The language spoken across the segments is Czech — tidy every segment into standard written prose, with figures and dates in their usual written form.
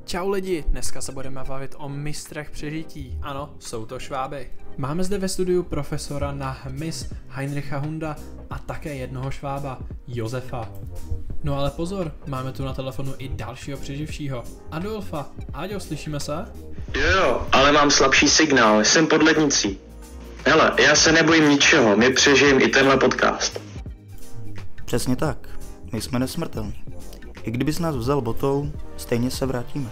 Čau lidi, dneska se budeme bavit o mistrech přežití. Ano, jsou to šváby. Máme zde ve studiu profesora na hmyz Heinricha Hunda a také jednoho švába, Josefa. No ale pozor, máme tu na telefonu i dalšího přeživšího, Adolfa. Áďo, slyšíme se? Jo, ale mám slabší signál, jsem pod lednicí. Hele, já se nebojím ničeho, my přežijem i tenhle podcast. Přesně tak, my jsme nesmrtelní. I kdybys nás vzal botou, stejně se vrátíme.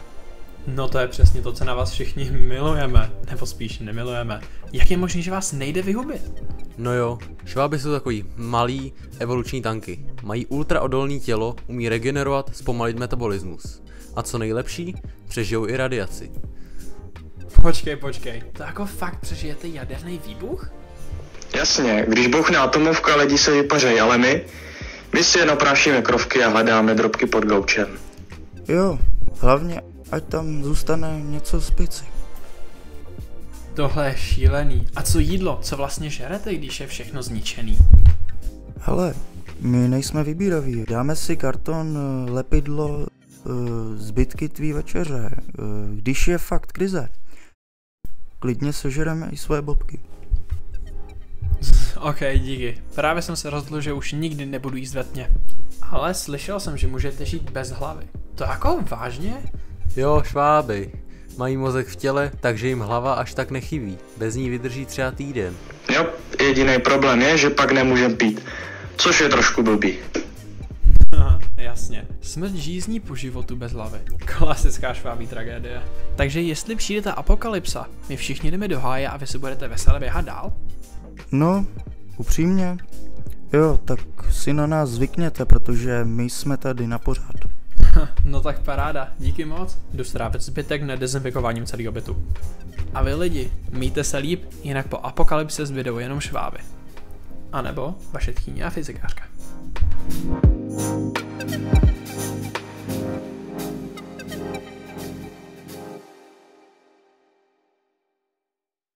No to je přesně to, co na vás všichni milujeme, nebo spíš nemilujeme. Jak je možné, že vás nejde vyhubit? No jo, šváby jsou takový malý evoluční tanky. Mají ultraodolný tělo, umí regenerovat, zpomalit metabolismus. A co nejlepší, přežijou i radiaci. Počkej, to jako fakt přežijete jaderný výbuch? Jasně, když bouchne atomovka, lidi se vypařejí, ale my si jen oprášíme krovky a hledáme drobky pod gaučem. Jo, hlavně ať tam zůstane něco z pici. Tohle je šílený. A co jídlo? Co vlastně žerete, když je všechno zničený? Hele, my nejsme vybíraví. Dáme si karton, lepidlo, zbytky tvý večeře. Když je fakt krize, klidně sežereme i svoje bobky. Ok, díky. Právě jsem se rozhodl, že už nikdy nebudu jíst ve tmě. Ale slyšel jsem, že můžete žít bez hlavy. To jako vážně? Jo, šváby. Mají mozek v těle, takže jim hlava až tak nechybí. Bez ní vydrží třeba týden. Jo, jediný problém je, že pak nemůžem pít, což je trošku blbý. Aha, jasně. Smrt žízní po životu bez hlavy. Klasická švábí tragédie. Takže jestli přijde ta apokalypsa, my všichni jdeme do háje a vy si budete veselé běhat dál? No, upřímně, jo, tak si na nás zvykněte, protože my jsme tady na pořád. No tak paráda, díky moc. Jdu strávit zbytek nedezinfikováním celého bytu. A vy lidi, mějte se líp, jinak po apokalypse zbydou jenom šváby. A nebo vaše tchýně a fyzikářka.